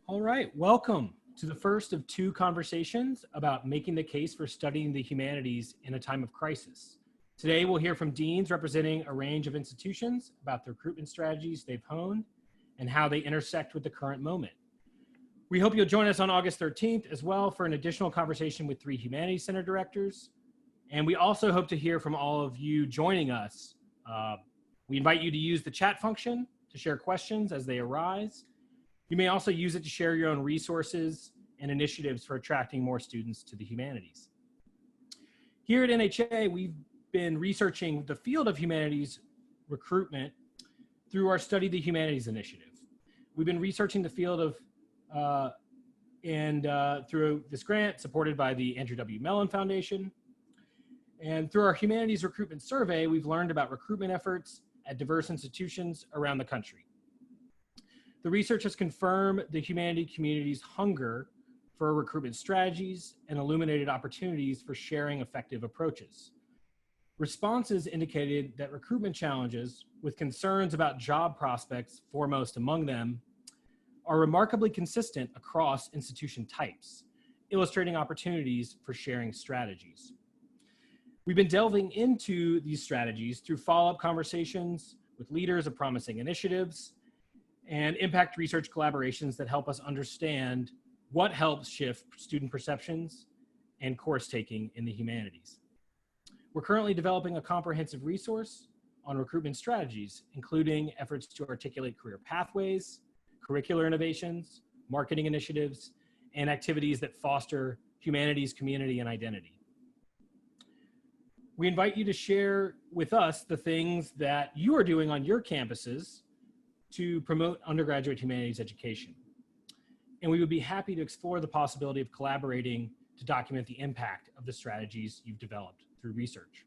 All right, welcome to the first of two conversations about making the case for studying the humanities in a time of crisis. Today, we'll hear from deans representing a range of institutions about the recruitment strategies they've honed and how they intersect with the current moment. We hope you'll join us on August 13th as well for an additional conversation with 3 Humanities Center directors. And we also hope to hear from all of you joining us. We invite you to use the chat function to share questions as they arise. You may also use it to share your own resources and initiatives for attracting more students to the humanities. Here at NHA, we've been researching the field of humanities recruitment through our Study the Humanities initiative. We've been researching the field of through this grant supported by the Andrew W. Mellon Foundation. And through our humanities recruitment survey, we've learned about recruitment efforts at diverse institutions around the country. The research has confirmed the humanity community's hunger for recruitment strategies and illuminated opportunities for sharing effective approaches. Responses indicated that recruitment challenges, with concerns about job prospects foremost among them, are remarkably consistent across institution types, illustrating opportunities for sharing strategies. We've been delving into these strategies through follow-up conversations with leaders of promising initiatives and impact research collaborations that help us understand what helps shift student perceptions and course taking in the humanities. We're currently developing a comprehensive resource on recruitment strategies, including efforts to articulate career pathways, curricular innovations, marketing initiatives, and activities that foster humanities, community, and identity. We invite you to share with us the things that you are doing on your campuses to promote undergraduate humanities education. And we would be happy to explore the possibility of collaborating to document the impact of the strategies you've developed through research.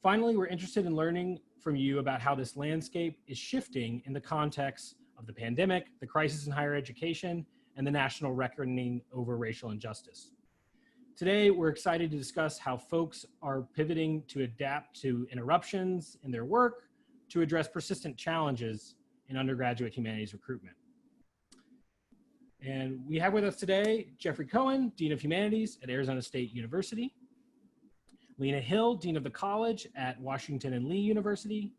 Finally, we're interested in learning from you about how this landscape is shifting in the context of the pandemic, the crisis in higher education, and the national reckoning over racial injustice. Today, we're excited to discuss how folks are pivoting to adapt to interruptions in their work to address persistent challenges in undergraduate humanities recruitment. And we have with us today Jeffrey Cohen, Dean of Humanities at Arizona State University, Lena Hill, Dean of the College at Washington and Lee University,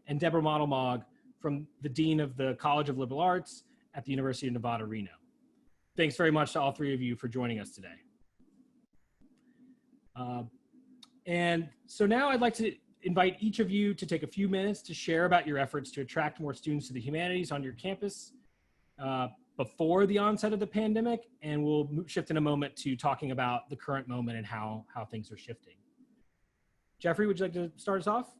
and Debra Moddelmog, from the Dean of the College of Liberal Arts at the University of Nevada, Reno. Thanks very much to all 3 of you for joining us today. And so now I'd like to invite each of you to take a few minutes to share about your efforts to attract more students to the humanities on your campus before the onset of the pandemic, and we'll shift in a moment to talking about the current moment and how things are shifting. Jeffrey, would you like to start us off?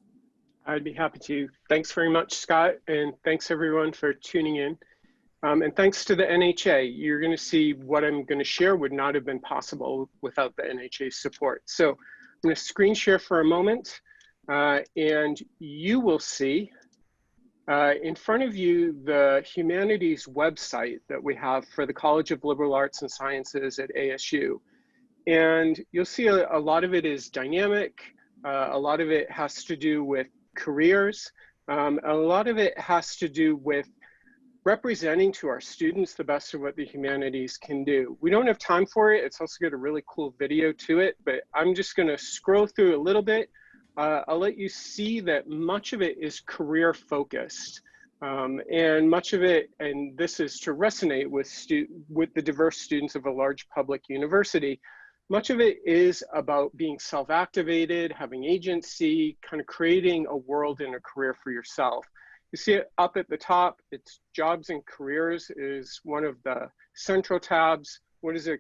I'd be happy to. Thanks very much, Scott, and thanks everyone for tuning in. And thanks to the NHA. You're going to see what I'm going to share would not have been possible without the NHA's support. So I'm going to screen share for a moment, and you will see in front of you the humanities website that we have for the College of Liberal Arts and Sciences at ASU. And you'll see a lot of it is dynamic. A lot of it has to do with careers. A lot of it has to do with representing to our students the best of what the humanities can do. We don't have time for it. It's also got a really cool video to it, but I'm just going to scroll through a little bit. I'll let you see that much of it is career focused. And much of it, and this is to resonate with the diverse students of a large public university, much of it is about being self-activated, having agency, kind of creating a world and a career for yourself. You see it up at the top, it's jobs and careers is one of the central tabs. What does a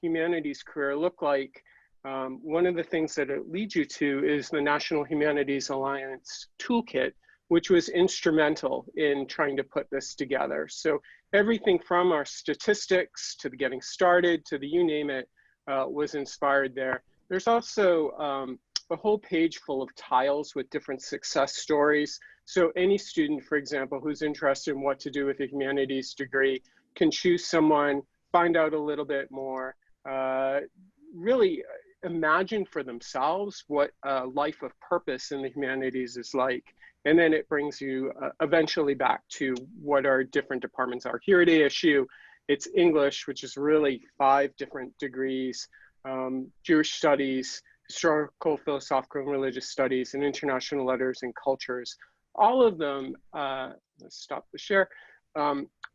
humanities career look like? One of the things that it leads you to is the National Humanities Alliance Toolkit, which was instrumental in trying to put this together. So everything from our statistics to the getting started to the you name it was inspired there. There's also a whole page full of tiles with different success stories. So any student, for example, who's interested in what to do with a humanities degree can choose someone, find out a little bit more, really imagine for themselves what a life of purpose in the humanities is like. And then it brings you eventually back to what our different departments are. Here at ASU, It's English, which is really 5 different degrees, Jewish studies, historical, philosophical, and religious studies, and international letters and cultures. All of them, let's stop the share.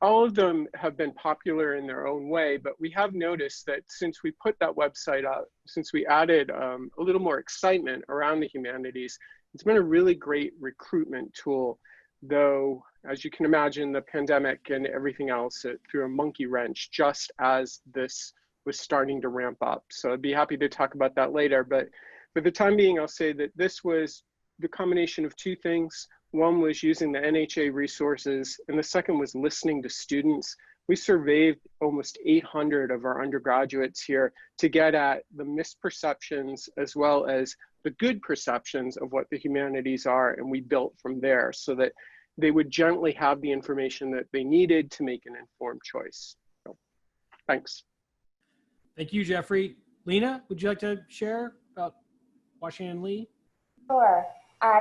All of them have been popular in their own way, but we have noticed that since we put that website up, since we added a little more excitement around the humanities, it's been a really great recruitment tool, though, as you can imagine, the pandemic and everything else, it threw a monkey wrench just as this was starting to ramp up. So I'd be happy to talk about that later, but for the time being, I'll say that this was the combination of 2 things. One was using the NHA resources, and the second was listening to students. We surveyed almost 800 of our undergraduates here to get at the misperceptions as well as the good perceptions of what the humanities are, and we built from there so that they would gently have the information that they needed to make an informed choice. So, thanks. Thank you, Jeffrey. Lena, would you like to share about Washington Lee? Sure.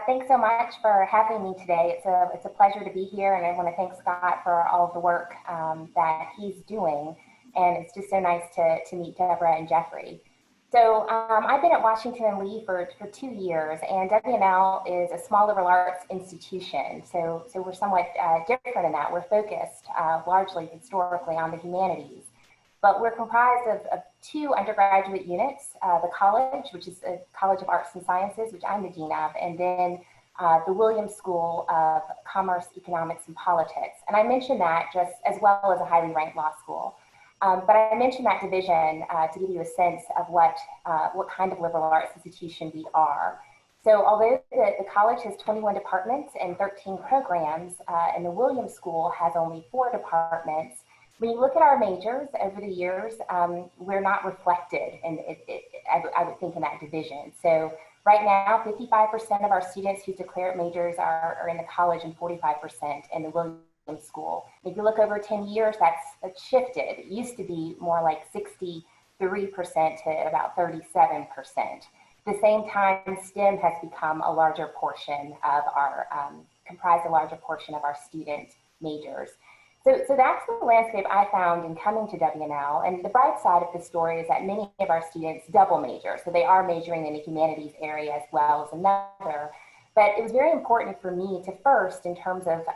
Thanks so much for having me today. It's a pleasure to be here, and I want to thank Scott for all of the work that he's doing. And it's just so nice to meet Debra and Jeffrey. So I've been at Washington and Lee for 2 years, and WNL is a small liberal arts institution. So we're somewhat different in that. We're focused largely historically on the humanities. But we're comprised of 2 undergraduate units, the college, which is the College of Arts and Sciences, which I'm the dean of, and then the Williams School of Commerce, Economics, and Politics. And I mention that just as well as a highly ranked law school. But I mentioned that division to give you a sense of what kind of liberal arts institution we are. So although the college has 21 departments and 13 programs, and the Williams School has only 4 departments, when you look at our majors over the years, we're not reflected, and I would think, in that division. So right now, 55% of our students who declare majors are in the college and 45% in the Williams School. If you look over 10 years, that's shifted. It used to be more like 63% to about 37%. At the same time, STEM has become a larger portion of our, comprised a larger portion of our student majors. So that's the landscape I found in coming to WNL. And the bright side of the story is that many of our students double major. So they are majoring in the humanities area as well as another. But it was very important for me to first, in terms of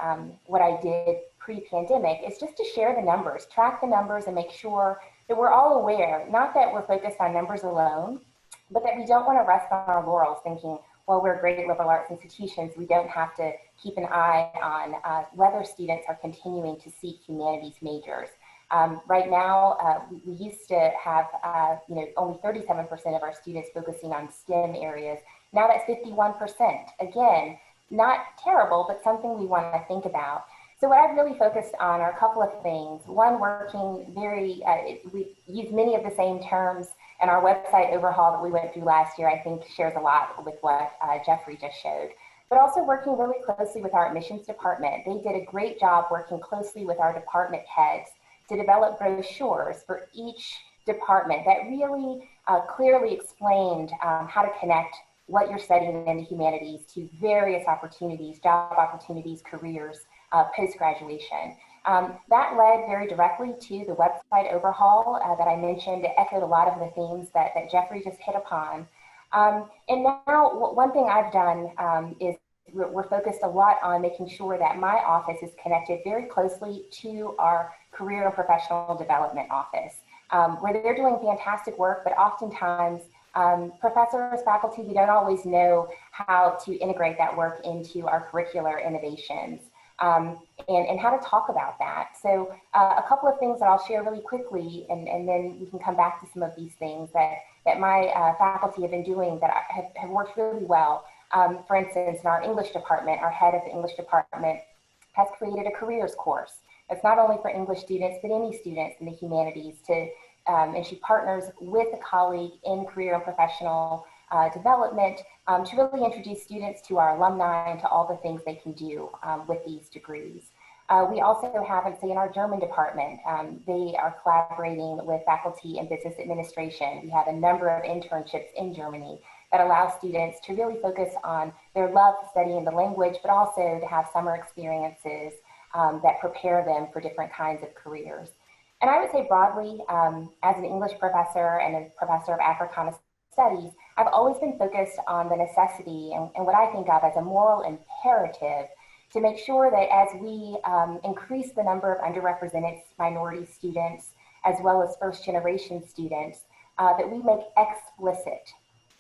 what I did pre-pandemic, is just to share the numbers, track the numbers, and make sure that we're all aware, not that we're focused on numbers alone, but that we don't want to rest on our laurels thinking, well, we're great liberal arts institutions, we don't have to keep an eye on whether students are continuing to seek humanities majors. Right now, we used to have only 37% of our students focusing on STEM areas. Now that's 51%. Again, not terrible, but something we want to think about. So what I've really focused on are a couple of things. One, working we use many of the same terms, and our website overhaul that we went through last year, I think, shares a lot with what Jeffrey just showed. But also working really closely with our admissions department. They did a great job working closely with our department heads to develop brochures for each department that really clearly explained how to connect what you're studying in the humanities to various opportunities, job opportunities, careers, post-graduation. That led very directly to the website overhaul that I mentioned. It echoed a lot of the themes that Jeffrey just hit upon. And now one thing I've done is we're focused a lot on making sure that my office is connected very closely to our career and professional development office, where they're doing fantastic work, but oftentimes professors, faculty, we don't always know how to integrate that work into our curricular innovations. And how to talk about that. So a couple of things that I'll share really quickly, and then we can come back to some of these things that my faculty have been doing that have worked really well. For instance, in our English department, our head of the English department has created a careers course. It's not only for English students, but any students in the humanities and she partners with a colleague in career and professional development to really introduce students to our alumni and to all the things they can do with these degrees. We also have, in our German department, they are collaborating with faculty in business administration. We have a number of internships in Germany that allow students to really focus on their love of studying the language, but also to have summer experiences that prepare them for different kinds of careers. And I would say broadly, as an English professor and a professor of Africana Studies, I've always been focused on the necessity and what I think of as a moral imperative to make sure that as we increase the number of underrepresented minority students, as well as first-generation students, that we make explicit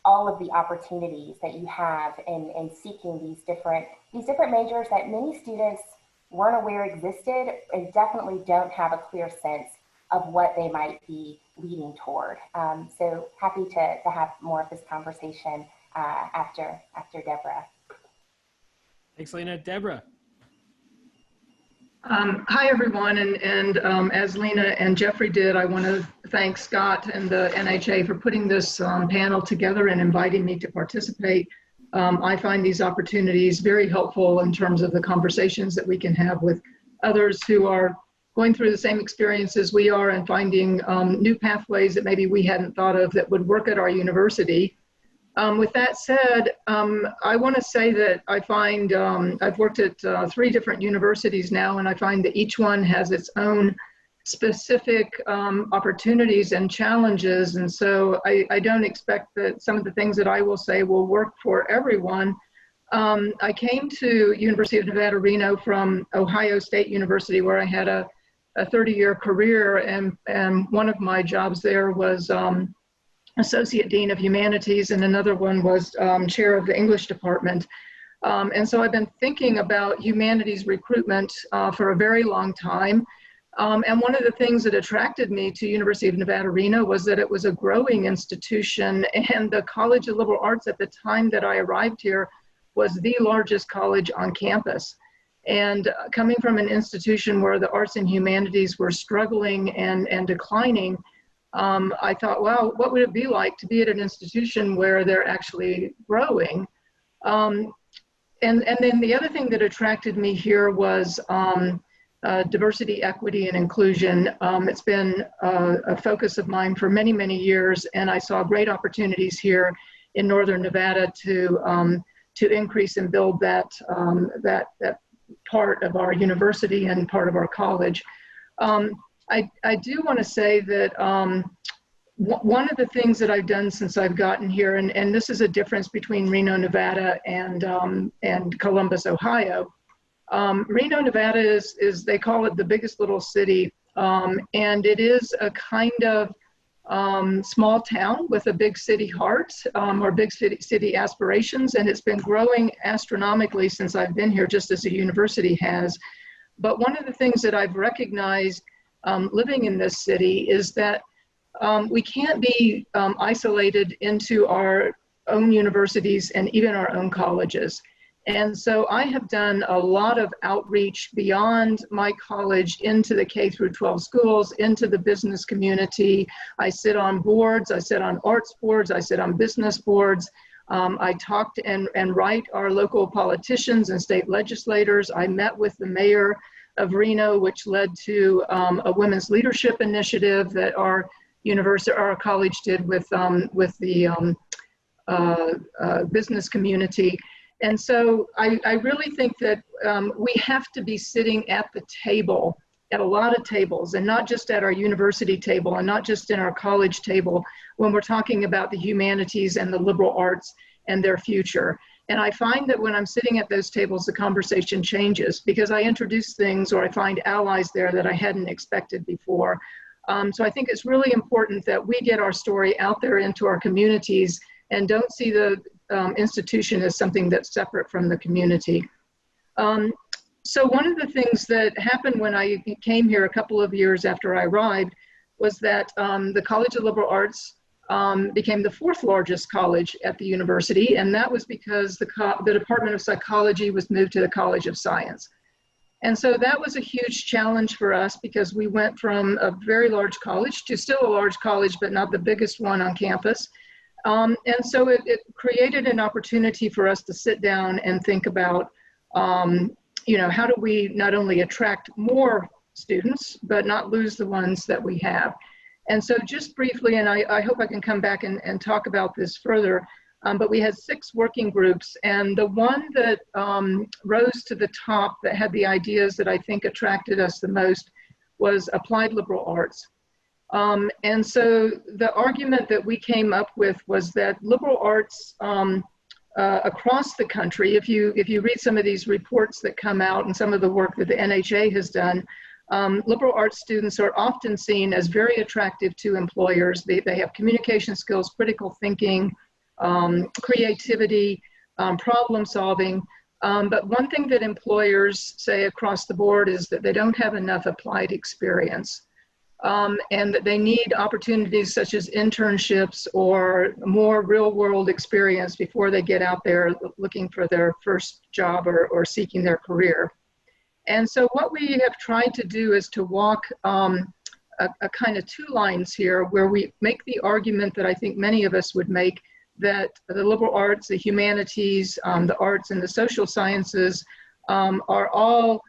all of the opportunities that you have in seeking these different majors that many students weren't aware existed and definitely don't have a clear sense of what they might be leading toward. So happy to have more of this conversation after Debra. Thanks, Lena. Debra. Hi, everyone. And as Lena and Jeffrey did, I want to thank Scott and the NHA for putting this panel together and inviting me to participate. I find these opportunities very helpful in terms of the conversations that we can have with others who are going through the same experiences we are and finding new pathways that maybe we hadn't thought of that would work at our university. With that said, I want to say that I find I've worked at 3 different universities now, and I find that each one has its own specific opportunities and challenges. And so I don't expect that some of the things that I will say will work for everyone. I came to University of Nevada, Reno from Ohio State University, where I had a 30-year career, and one of my jobs there was Associate Dean of Humanities, and another one was Chair of the English Department. And so I've been thinking about humanities recruitment for a very long time. And one of the things that attracted me to University of Nevada, Reno was that it was a growing institution, and the College of Liberal Arts at the time that I arrived here was the largest college on campus. And coming from an institution where the arts and humanities were struggling and declining, I thought, wow, what would it be like to be at an institution where they're actually growing? And then the other thing that attracted me here was diversity, equity, and inclusion. It's been a focus of mine for many, many years, and I saw great opportunities here in Northern Nevada to increase and build that part of our university and part of our college. I do want to say that one of the things that I've done since I've gotten here, and this is a difference between Reno, Nevada and Columbus, Ohio. Reno, Nevada is they call it the biggest little city, and it is a kind of small town with a big city heart or big city aspirations, and it's been growing astronomically since I've been here, just as the university has. But one of the things that I've recognized living in this city is that we can't be isolated into our own universities and even our own colleges. And so I have done a lot of outreach beyond my college into the K through 12 schools, into the business community. I sit on boards, I sit on arts boards, I sit on business boards. I talked and write our local politicians and state legislators. I met with the mayor of Reno, which led to a women's leadership initiative that our college did with the business community. And so I really think that we have to be sitting at the table, at a lot of tables, and not just at our university table and not just in our college table when we're talking about the humanities and the liberal arts and their future. And I find that when I'm sitting at those tables, the conversation changes because I introduce things or I find allies there that I hadn't expected before. So I think it's really important that we get our story out there into our communities and don't see the institution as something that's separate from the community. So one of the things that happened when I came here a couple of years after I arrived was that the College of Liberal Arts became the 4th largest college at the university, and that was because the Department of Psychology was moved to the College of Science. And so that was a huge challenge for us because we went from a very large college to still a large college, but not the biggest one on campus. And so it created an opportunity for us to sit down and think about, how do we not only attract more students, but not lose the ones that we have. And so just briefly, and I hope I can come back and talk about this further, but we had 6 working groups, and the one that rose to the top that had the ideas that I think attracted us the most was applied liberal arts. And so the argument that we came up with was that liberal arts across the country, if you read some of these reports that come out and some of the work that the NHA has done, liberal arts students are often seen as very attractive to employers. They have communication skills, critical thinking, creativity, problem solving. But one thing that employers say across the board is that they don't have enough applied experience. And that they need opportunities such as internships or more real world experience before they get out there looking for their first job or seeking their career. And so what we have tried to do is to walk a kind of two lines here where we make the argument that I think many of us would make, that the liberal arts, the humanities, the arts and the social sciences are all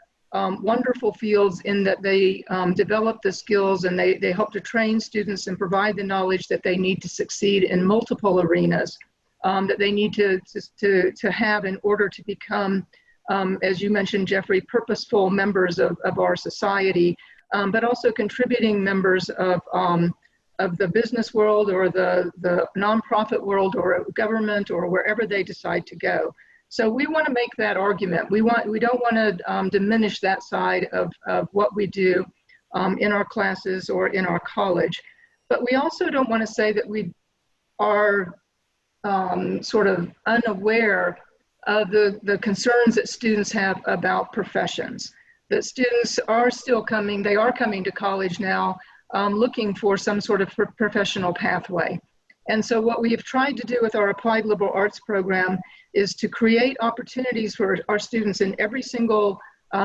wonderful fields in that they develop the skills and they help to train students and provide the knowledge that they need to succeed in multiple arenas, that they need to have in order to become, as you mentioned, Jeffrey, purposeful members of our society, but also contributing members of the business world or the nonprofit world or government or wherever they decide to go. So we want to make that argument. We don't want to diminish that side of what we do in our classes or in our college. But we also don't want to say that we are sort of unaware of the concerns that students have about professions. That students are still coming, they are coming to college now looking for some sort of professional pathway. And so what we have tried to do with our Applied Liberal Arts program is to create opportunities for our students in every single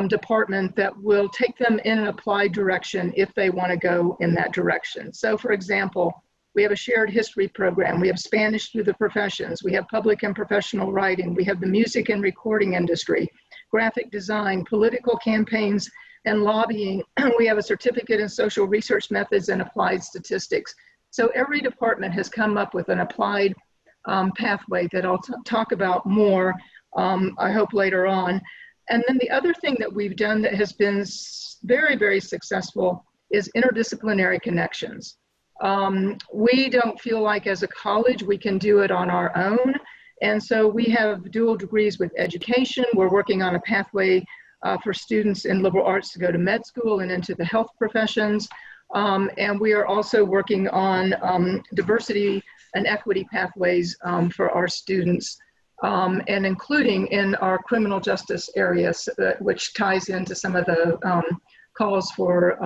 department that will take them in an applied direction if they want to go in that direction. So for example, we have a shared history program, we have Spanish through the professions, we have public and professional writing, we have the music and recording industry, graphic design, political campaigns and lobbying. We have a certificate in social research methods and applied statistics. So every department has come up with an applied pathway that I'll talk about more, I hope later on. And then the other thing that we've done that has been very, very successful is interdisciplinary connections. We don't feel like as a college we can do it on our own. And so we have dual degrees with education. We're working on a pathway for students in liberal arts to go to med school and into the health professions. And we are also working on diversity and equity pathways for our students, and including in our criminal justice areas, which ties into some of the calls for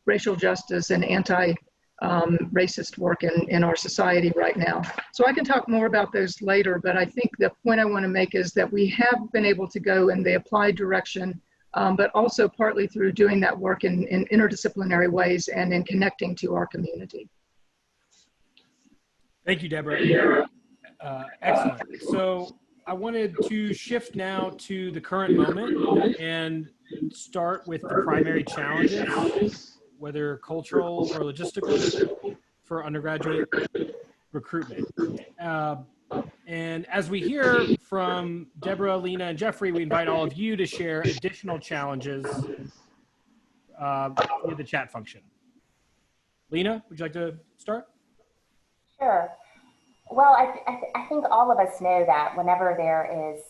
racial justice and anti-racist work in our society right now. So I can talk more about those later, but I think the point I want to make is that we have been able to go in the applied direction, but also partly through doing that work in interdisciplinary ways and in connecting to our community. Thank you, Debra. Excellent. So I wanted to shift now to the current moment and start with the primary challenges, whether cultural or logistical, for undergraduate recruitment. And as we hear from Debra, Lena, and Jeffrey, we invite all of you to share additional challenges via the chat function. Lena, would you like to start? Sure. Well, I think all of us know that whenever there is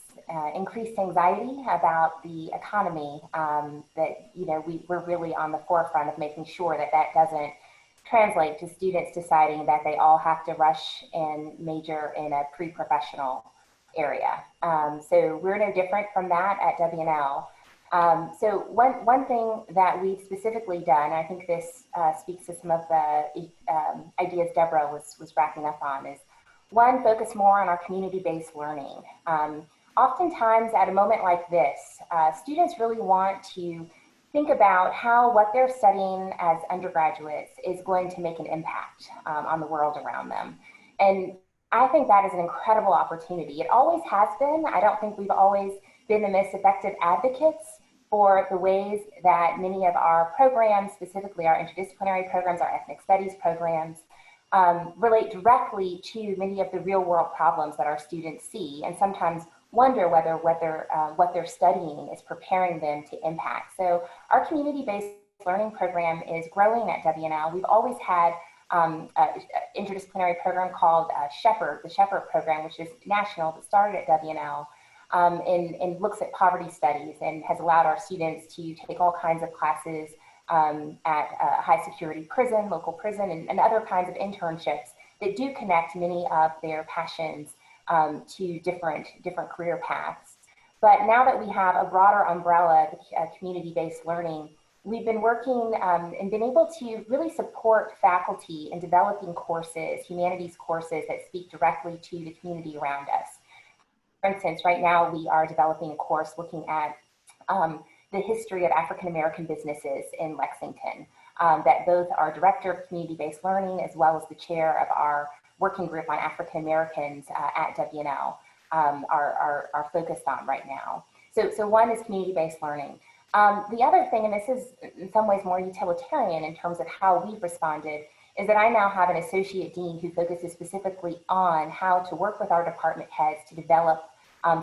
increased anxiety about the economy, that we're really on the forefront of making sure that that doesn't translate to students deciding that they all have to rush and major in a pre-professional area. So we're no different from that at W&L. So one thing that we've specifically done, I think this speaks to some of the ideas Debra was wrapping up on, is one, focus more on our community-based learning. Oftentimes at a moment like this, students really want to think about how what they're studying as undergraduates is going to make an impact on the world around them. And I think that is an incredible opportunity. It always has been. I don't think we've always been the most effective advocates for the ways that many of our programs, specifically our interdisciplinary programs, our ethnic studies programs, relate directly to many of the real world problems that our students see, and sometimes wonder whether what they're studying is preparing them to impact. So our community-based learning program is growing at WNL. We've always had an interdisciplinary program called Shepherd, the Shepherd program, which is national, but started at WNL, and looks at poverty studies and has allowed our students to take all kinds of classes at a high security prison, local prison, and other kinds of internships that do connect many of their passions to different career paths. But now that we have a broader umbrella, community-based learning, we've been working and been able to really support faculty in developing courses, humanities courses that speak directly to the community around us. For instance, right now we are developing a course looking at the history of African-American businesses in Lexington, that both our director of community-based learning as well as the chair of our working group on African-Americans at WNL are focused on right now. So one is community-based learning. The other thing, and this is in some ways more utilitarian in terms of how we've responded, is that I now have an associate dean who focuses specifically on how to work with our department heads to develop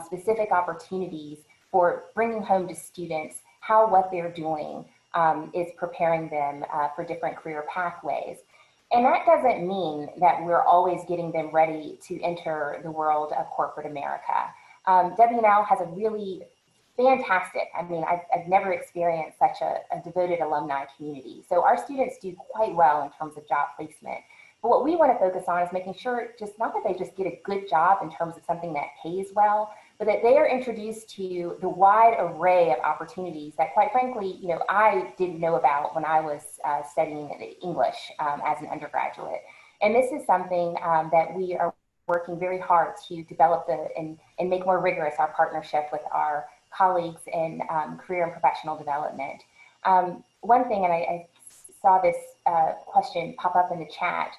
specific opportunities for bringing home to students how what they're doing is preparing them for different career pathways. And that doesn't mean that we're always getting them ready to enter the world of corporate America. WNL has a really fantastic, I mean, I've never experienced such a devoted alumni community. So our students do quite well in terms of job placement. But what we want to focus on is making sure just not that they just get a good job in terms of something that pays well, but that they are introduced to the wide array of opportunities that, quite frankly, you know, I didn't know about when I was studying English as an undergraduate. And this is something that we are working very hard to develop and make more rigorous our partnership with our colleagues in career and professional development. One thing, and I saw this question pop up in the chat,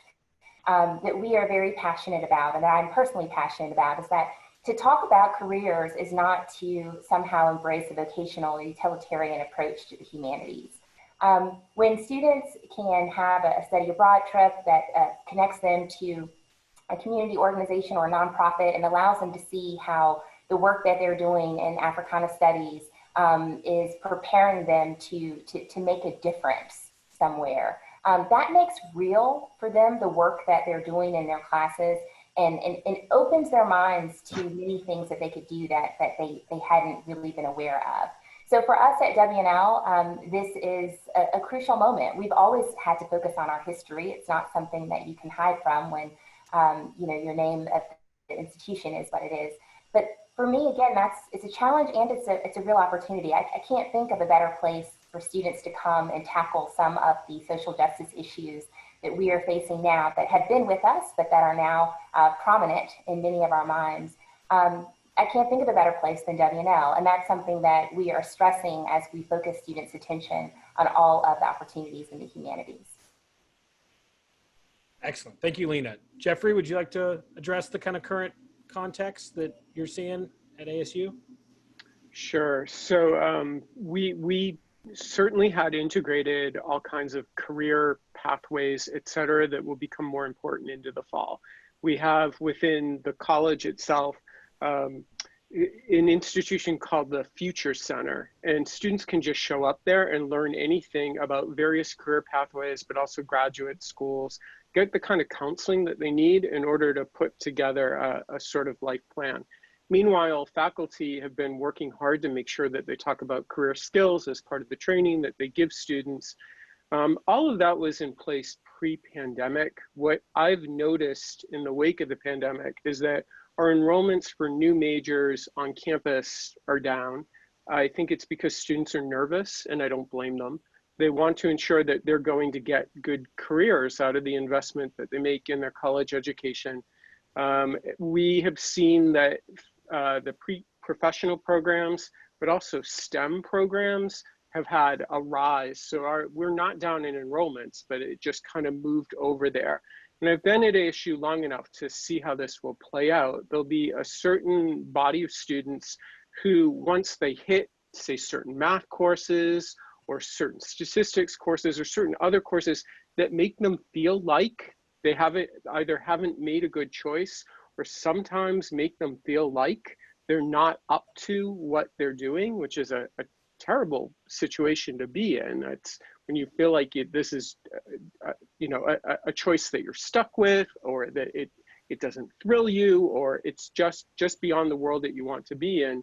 that we are very passionate about, and that I'm personally passionate about, is that to talk about careers is not to somehow embrace a vocational or utilitarian approach to the humanities. When students can have a study abroad trip that connects them to a community organization or a nonprofit and allows them to see how the work that they're doing in Africana studies is preparing them to make a difference somewhere. That makes real for them the work that they're doing in their classes, and opens their minds to many things that they could do that they hadn't really been aware of. So for us at WNL, this is a crucial moment. We've always had to focus on our history. It's not something that you can hide from when you know, your name of the institution is what it is. But for me, again, it's a challenge and it's a real opportunity. I can't think of a better place for students to come and tackle some of the social justice issues that we are facing now that have been with us, but that are now prominent in many of our minds. I can't think of a better place than WNL, and that's something that we are stressing as we focus students' attention on all of the opportunities in the humanities. Excellent. Thank you, Lena. Jeffrey, would you like to address the kind of current context that you're seeing at ASU? Sure. So we certainly had integrated all kinds of career pathways, et cetera, that will become more important into the fall. We have within the college itself an institution called the Future Center, and students can just show up there and learn anything about various career pathways, but also graduate schools, get the kind of counseling that they need in order to put together a sort of life plan. Meanwhile, faculty have been working hard to make sure that they talk about career skills as part of the training that they give students. All of that was in place pre-pandemic. What I've noticed in the wake of the pandemic is that our enrollments for new majors on campus are down. I think it's because students are nervous, and I don't blame them. They want to ensure that they're going to get good careers out of the investment that they make in their college education. We have seen that the pre-professional programs, but also STEM programs have had a rise. So we're not down in enrollments, but it just kind of moved over there. And I've been at ASU long enough to see how this will play out. There'll be a certain body of students who, once they hit, say, certain math courses or certain statistics courses or certain other courses that make them feel like they either haven't made a good choice, or sometimes make them feel like they're not up to what they're doing, which is a terrible situation to be in. when you feel like this is, you know, a choice that you're stuck with, or that it doesn't thrill you, or it's just beyond the world that you want to be in,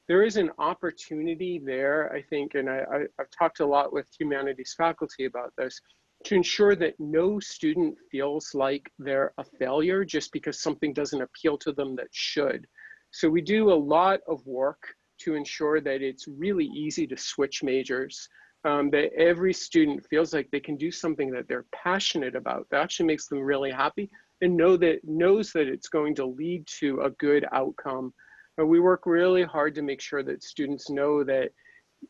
there is an opportunity there, I think, and I've talked a lot with humanities faculty about this, to ensure that no student feels like they're a failure just because something doesn't appeal to them that should. So we do a lot of work to ensure that it's really easy to switch majors, that every student feels like they can do something that they're passionate about, that actually makes them really happy, and knows that it's going to lead to a good outcome. And we work really hard to make sure that students know that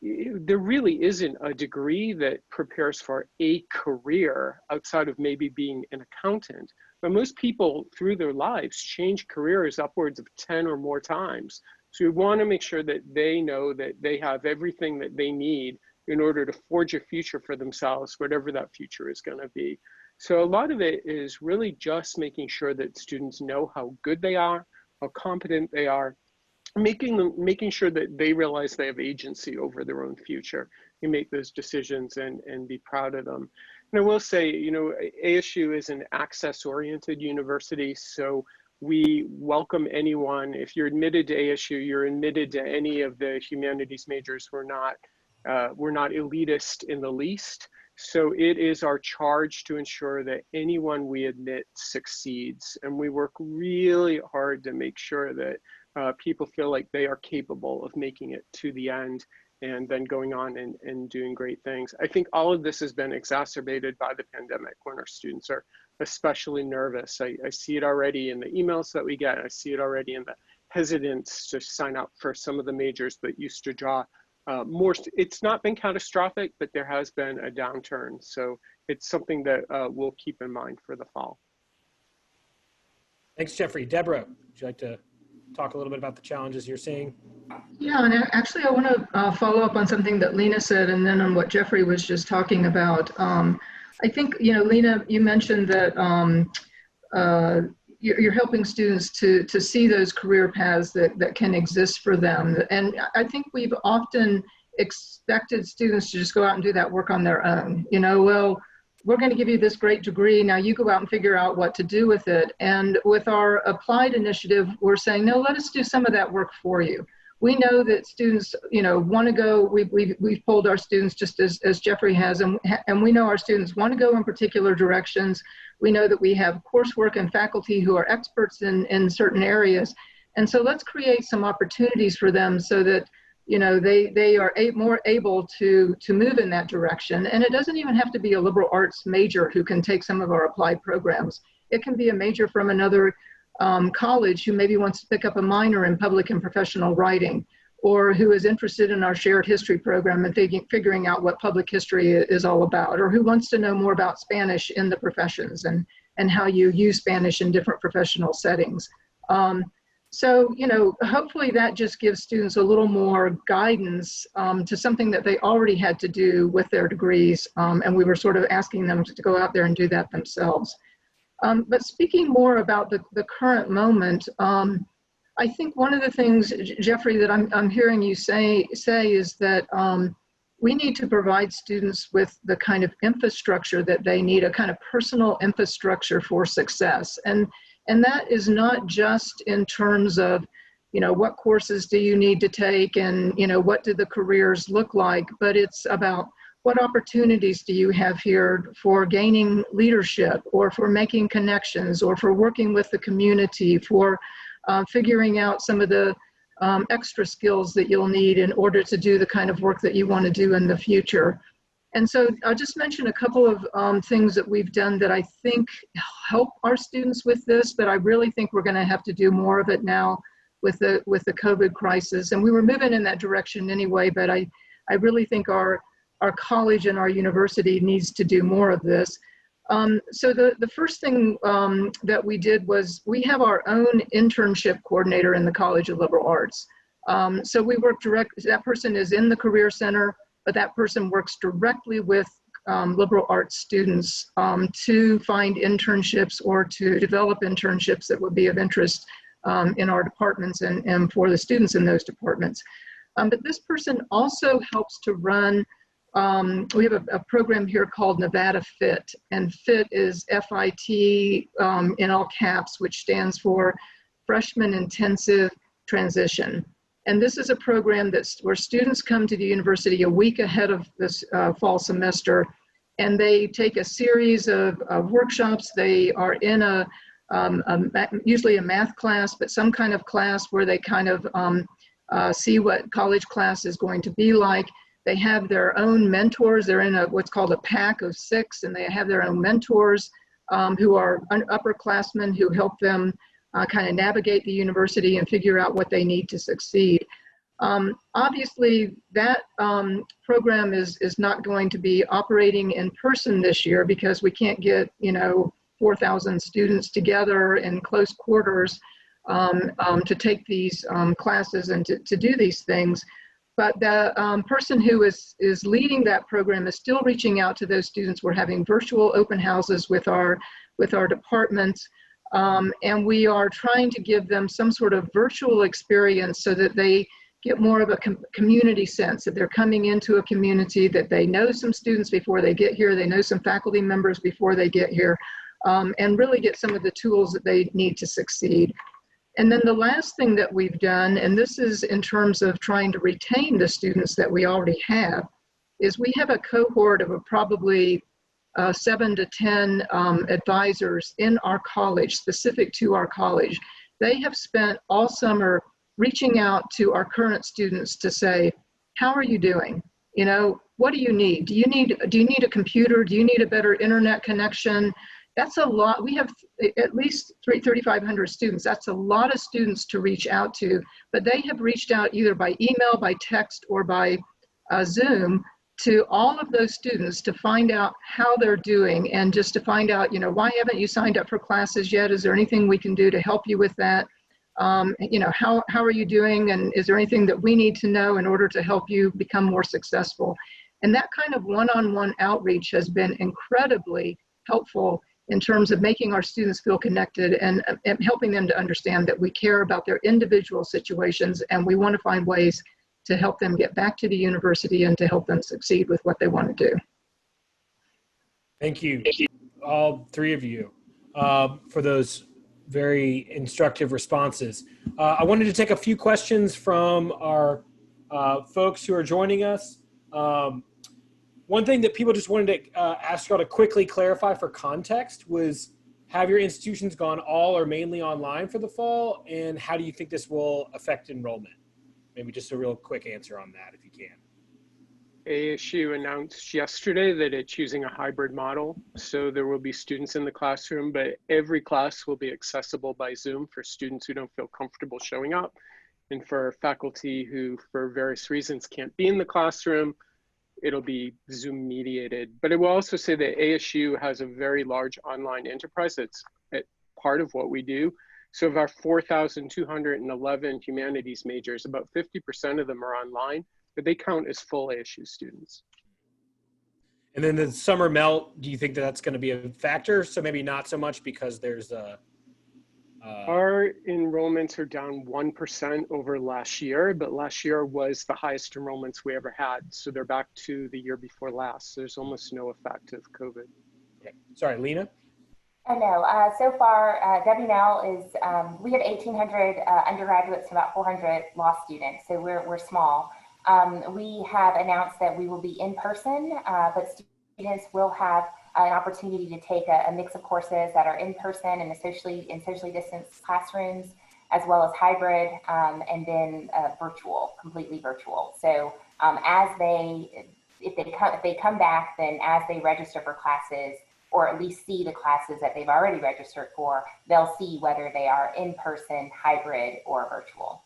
there really isn't a degree that prepares for a career outside of maybe being an accountant. But most people through their lives change careers upwards of 10 or more times. So we want to make sure that they know that they have everything that they need in order to forge a future for themselves, whatever that future is going to be. So a lot of it is really just making sure that students know how good they are, how competent they are, making sure that they realize they have agency over their own future and make those decisions and be proud of them. And I will say, you know, ASU is an access-oriented university, so we welcome anyone. If you're admitted to ASU, you're admitted to any of the humanities majors. We're not elitist in the least. So it is our charge to ensure that anyone we admit succeeds. And we work really hard to make sure that people feel like they are capable of making it to the end and then going on and doing great things. I think all of this has been exacerbated by the pandemic, when our students are especially nervous. I see it already in the emails that we get. I see it already in the hesitance to sign up for some of the majors that used to draw more. It's not been catastrophic, but there has been a downturn. So it's something that we'll keep in mind for the fall. Thanks, Jeffrey. Debra, would you like to talk a little bit about the challenges you're seeing? Yeah, and actually I want to follow up on something that Lena said, and then on what Jeffrey was just talking about. I think, you know, Lena, you mentioned that you're helping students to see those career paths that can exist for them. And I think we've often expected students to just go out and do that work on their own. You know, well, we're going to give you this great degree, now you go out and figure out what to do with it. And with our applied initiative, we're saying, no, let us do some of that work for you. We know that students, you know, want to go, we've polled our students just as Jeffrey has, and we know our students want to go in particular directions. We know that we have coursework and faculty who are experts in certain areas. And so let's create some opportunities for them so that, you know, they are more able to move in that direction. And it doesn't even have to be a liberal arts major who can take some of our applied programs. It can be a major from another college who maybe wants to pick up a minor in public and professional writing, or who is interested in our shared history program and figuring out what public history is all about, or who wants to know more about Spanish in the professions and how you use Spanish in different professional settings. So, you know, hopefully that just gives students a little more guidance to something that they already had to do with their degrees, and we were sort of asking them to go out there and do that themselves. But speaking more about the current moment, I think one of the things, Jeffrey, that I'm hearing you say is that we need to provide students with the kind of infrastructure that they need, a kind of personal infrastructure for success. And that is not just in terms of, you know, what courses do you need to take and, you know, what do the careers look like, but it's about what opportunities do you have here for gaining leadership, or for making connections, or for working with the community, for figuring out some of the extra skills that you'll need in order to do the kind of work that you want to do in the future. And so I'll just mention a couple of things that we've done that I think help our students with this, but I really think we're going to have to do more of it now with the COVID crisis. And we were moving in that direction anyway, but I really think our college and our university needs to do more of this. So the first thing that we did was we have our own internship coordinator in the College of Liberal Arts. So we work that person is in the Career Center, but that person works directly with liberal arts students to find internships or to develop internships that would be of interest in our departments and for the students in those departments. But this person also helps to run we have a program here called Nevada FIT, and FIT is F-I-T in all caps, which stands for Freshman Intensive Transition. And this is a program where students come to the university a week ahead of this fall semester, and they take a series of workshops. They are in usually a math class, but some kind of class where they kind of see what college class is going to be like. They have their own mentors. They're in what's called a pack of 6, and they have their own mentors who are upperclassmen who help them kind of navigate the university and figure out what they need to succeed. Obviously, that program is not going to be operating in person this year because we can't get 4,000 students together in close quarters to take these classes and to do these things. But the person who is leading that program is still reaching out to those students. We're having virtual open houses with our departments, and we are trying to give them some sort of virtual experience so that they get more of a community sense, that they're coming into a community, that they know some students before they get here, they know some faculty members before they get here, and really get some of the tools that they need to succeed. And then the last thing that we've done, and this is in terms of trying to retain the students that we already have, is we have a cohort of probably 7 to 10 advisors in our college, specific to our college. They have spent all summer reaching out to our current students to say, how are you doing? What do you need? Do you need a computer? Do you need a better internet connection? That's a lot. We have at least 3,500 students. That's a lot of students to reach out to, but they have reached out either by email, by text, or by Zoom to all of those students to find out how they're doing and just to find out, why haven't you signed up for classes yet? Is there anything we can do to help you with that? How are you doing? And is there anything that we need to know in order to help you become more successful? And that kind of one-on-one outreach has been incredibly helpful in terms of making our students feel connected and helping them to understand that we care about their individual situations and we want to find ways to help them get back to the university and to help them succeed with what they want to do. Thank you, all 3 of you, for those very instructive responses. I wanted to take a few questions from our folks who are joining us. One thing that people just wanted to ask y'all to quickly clarify for context was, have your institutions gone all or mainly online for the fall? And how do you think this will affect enrollment? Maybe just a real quick answer on that, if you can. ASU announced yesterday that it's using a hybrid model. So there will be students in the classroom, but every class will be accessible by Zoom for students who don't feel comfortable showing up. And for faculty who, for various reasons, can't be in the classroom, it'll be Zoom mediated. But it will also say that ASU has a very large online enterprise that's part of what we do. So of our 4,211 humanities majors, about 50% of them are online, but they count as full ASU students. And then the summer melt, do you think that that's going to be a factor? So maybe not so much because there's a... Our enrollments are down 1% over last year, but last year was the highest enrollments we ever had. So they're back to the year before last. So there's almost no effect of COVID. Okay. Sorry, Lena? No, so far, WNL is, we have 1,800 undergraduates and about 400 law students, so we're small. We have announced that we will be in person, but students will have an opportunity to take a mix of courses that are in person and socially distanced classrooms, as well as hybrid, and then virtual, completely virtual. So if they come back, then as they register for classes, or at least see the classes that they've already registered for, they'll see whether they are in person, hybrid, or virtual.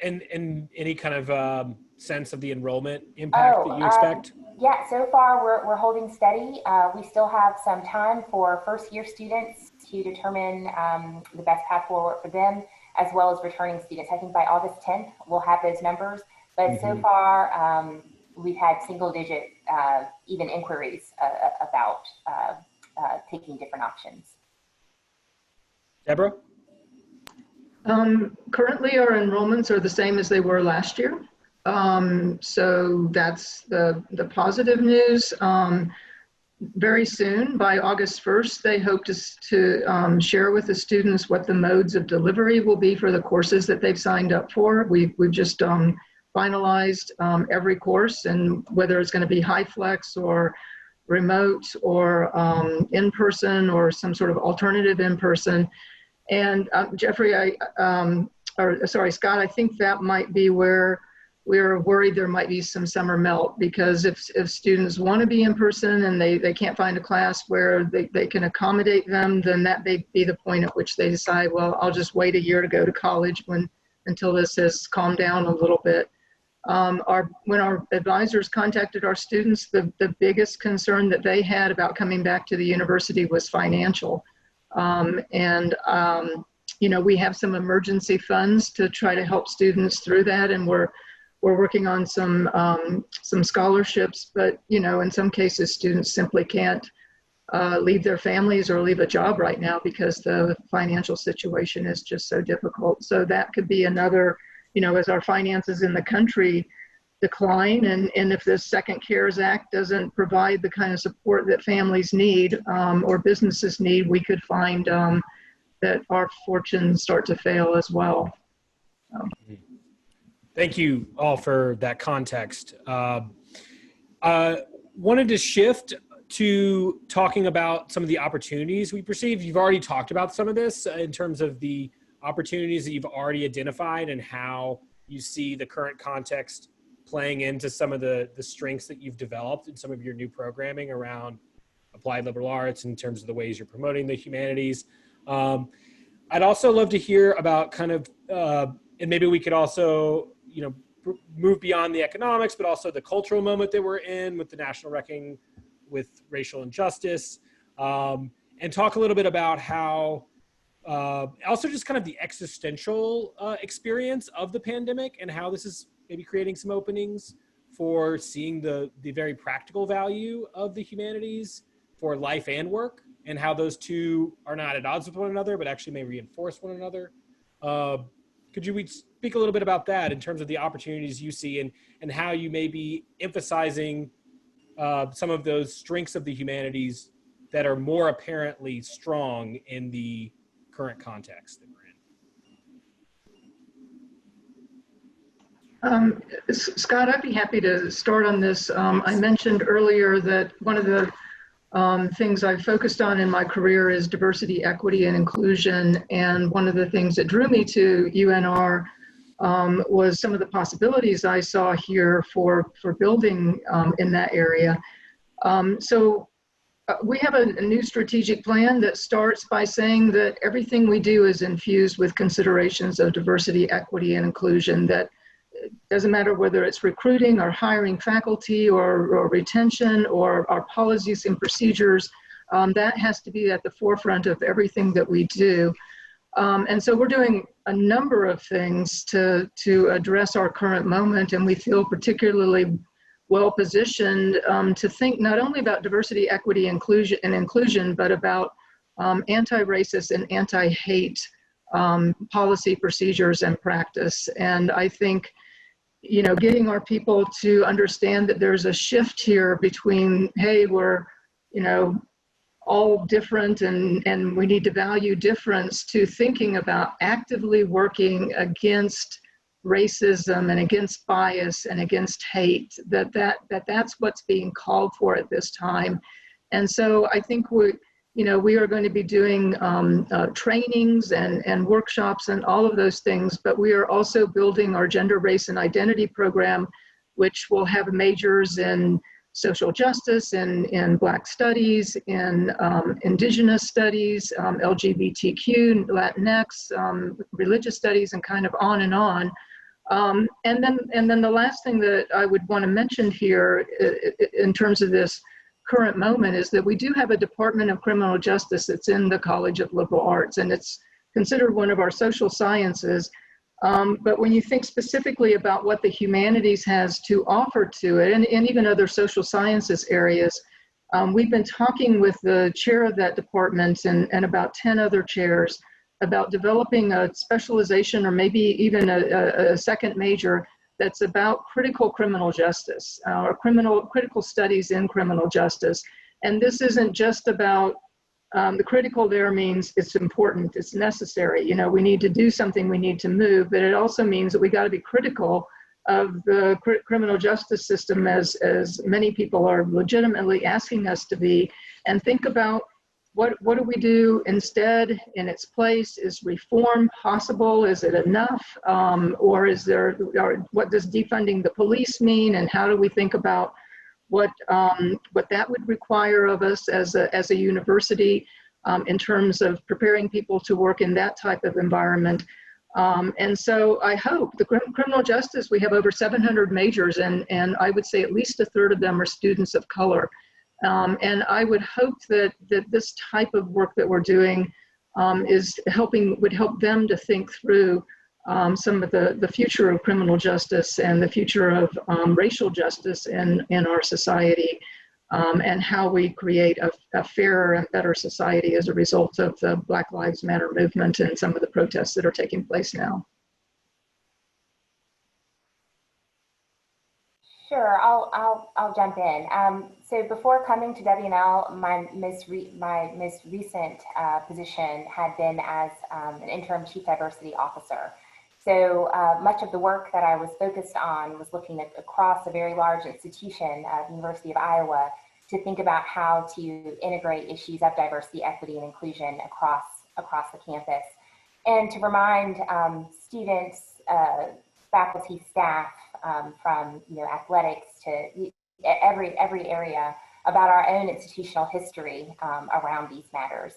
And any kind of sense of the enrollment impact that you expect? Yeah, so far we're holding steady. We still have some time for first-year students to determine the best path forward for them, as well as returning students. I think by August 10th, we'll have those numbers. But so far, we've had single-digit even inquiries about taking different options. Deborah? Currently, our enrollments are the same as they were last year. So that's the positive news. Very soon, by August 1st, they hope to share with the students what the modes of delivery will be for the courses that they've signed up for. We've just finalized every course, and whether it's going to be high flex or remote or in person or some sort of alternative in person. And Jeffrey, Scott, I think that might be where we're worried there might be some summer melt, because if students want to be in person and they can't find a class where they can accommodate them, then that may be the point at which they decide, well, I'll just wait a year to go to college until this has calmed down a little bit. When our advisors contacted our students, the biggest concern that they had about coming back to the university was financial. You know, we have some emergency funds to try to help students through that, and we're working on some scholarships, but you know, in some cases, students simply can't leave their families or leave a job right now because the financial situation is just so difficult. So that could be another, you know, as our finances in the country decline, and if this Second CARES Act doesn't provide the kind of support that families need or businesses need, we could find that our fortunes start to fail as well. Thank you all for that context. Wanted to shift to talking about some of the opportunities we perceive. You've already talked about some of this in terms of the opportunities that you've already identified and how you see the current context playing into some of the strengths that you've developed in some of your new programming around applied liberal arts in terms of the ways you're promoting the humanities. I'd also love to hear about kind of, and maybe we could also, you know, move beyond the economics, but also the cultural moment that we're in with the national reckoning with racial injustice, and talk a little bit about how, also just kind of the existential experience of the pandemic and how this is maybe creating some openings for seeing the very practical value of the humanities for life and work, and how those two are not at odds with one another, but actually may reinforce one another. Could you speak a little bit about that in terms of the opportunities you see and how you may be emphasizing some of those strengths of the humanities that are more apparently strong in the current context that we're in? Scott, I'd be happy to start on this. I mentioned earlier that one of the things I've focused on in my career is diversity, equity, and inclusion. And one of the things that drew me to UNR was some of the possibilities I saw here for building in that area. We have a new strategic plan that starts by saying that everything we do is infused with considerations of diversity, equity, and inclusion. That doesn't matter whether it's recruiting or hiring faculty or retention or our policies and procedures, that has to be at the forefront of everything that we do. And so we're doing a number of things to address our current moment, and we feel particularly well positioned to think not only about diversity, equity, inclusion, but about anti-racist and anti-hate policy, procedures, and practice. And I think, you know, getting our people to understand that there's a shift here between, hey, we're, you know, all different and we need to value difference, to thinking about actively working against racism and against bias and against hate, that's what's being called for at this time. And so I think we are going to be doing trainings and workshops and all of those things, but we are also building our gender, race, and identity program, which will have majors in social justice, in Black studies, in Indigenous studies, LGBTQ, Latinx, religious studies, and kind of on and on. And then the last thing that I would want to mention here in terms of this current moment is that we do have a Department of Criminal Justice that's in the College of Liberal Arts, and it's considered one of our social sciences. But when you think specifically about what the humanities has to offer to it, and even other social sciences areas, we've been talking with the chair of that department and about 10 other chairs about developing a specialization or maybe even a second major that's about critical criminal justice or critical studies in criminal justice. And this isn't just about the critical there means it's important, it's necessary. You know, we need to do something, we need to move, but it also means that we got to be critical of the criminal justice system as many people are legitimately asking us to be, and think about what do we do instead in its place? Is reform possible? Is it enough? Or is there, or what does defunding the police mean? And how do we think about what that would require of us as a university in terms of preparing people to work in that type of environment? And so I hope the criminal justice, we have over 700 majors, and I would say at least a third of them are students of color. And I would hope that this type of work that we're doing would help them to think through some of the future of criminal justice and the future of racial justice in our society, and how we create a fairer and better society as a result of the Black Lives Matter movement and some of the protests that are taking place now. Sure, I'll jump in. So before coming to W&L, my most recent position had been as an interim chief diversity officer. So much of the work that I was focused on was looking across a very large institution, the University of Iowa, to think about how to integrate issues of diversity, equity, and inclusion across the campus, and to remind students, faculty, staff, from athletics to every area about our own institutional history around these matters.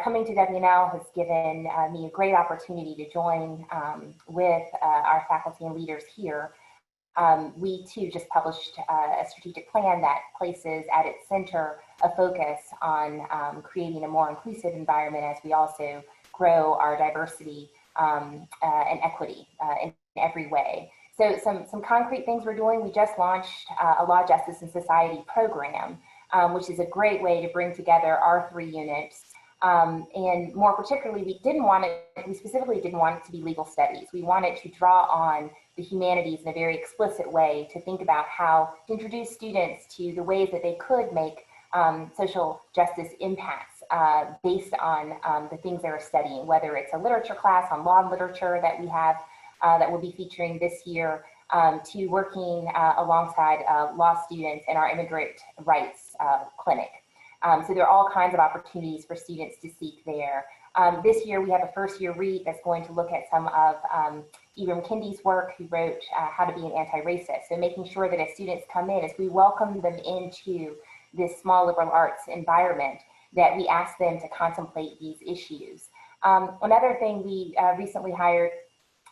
Coming to W&L has given me a great opportunity to join with our faculty and leaders here. We too just published a strategic plan that places at its center a focus on creating a more inclusive environment as we also grow our diversity and equity in every way. So some concrete things we're doing. We just launched a Law, Justice, and Society program, which is a great way to bring together our 3 units. And more particularly, we specifically didn't want it to be legal studies. We wanted to draw on the humanities in a very explicit way to think about how to introduce students to the ways that they could make social justice impacts based on the things they're studying, whether it's a literature class on law and literature that we have that we'll be featuring this year, to working alongside law students in our immigrant rights clinic. So there are all kinds of opportunities for students to seek there. This year we have a first-year read that's going to look at some of Ibram Kendi's work, who wrote How to Be an Anti-Racist. So making sure that as students come in, as we welcome them into this small liberal arts environment, that we ask them to contemplate these issues. Another thing, we recently hired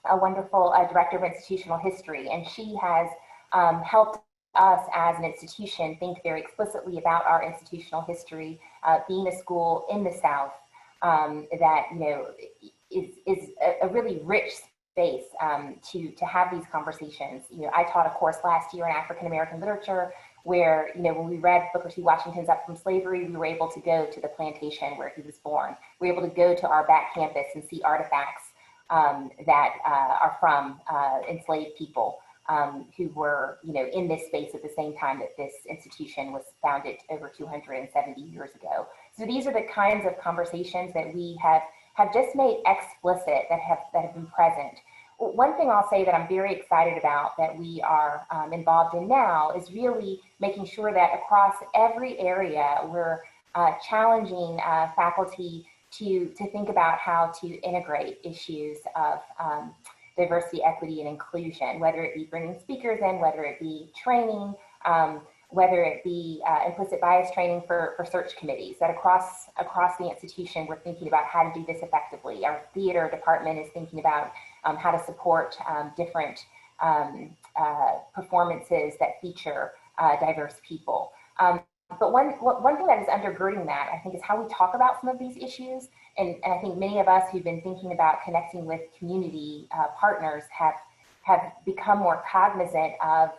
a wonderful director of institutional history, and she has helped us as an institution think very explicitly about our institutional history, being a school in the South that is a really rich space to have these conversations. I taught a course last year in African American literature where when we read Booker T. Washington's Up from Slavery, we were able to go to the plantation where he was born. We were able to go to our back campus and see artifacts that are from enslaved people who were, in this space at the same time that this institution was founded over 270 years ago. So these are the kinds of conversations that we have just made explicit that have been present. One thing I'll say that I'm very excited about that we are involved in now is really making sure that across every area we're challenging faculty to think about how to integrate issues of diversity, equity, and inclusion, whether it be bringing speakers in, whether it be training, whether it be implicit bias training for search committees, that across the institution, we're thinking about how to do this effectively. Our theater department is thinking about how to support different performances that feature diverse people. But one thing that is undergirding that, I think, is how we talk about some of these issues. And I think many of us who've been thinking about connecting with community partners have become more cognizant of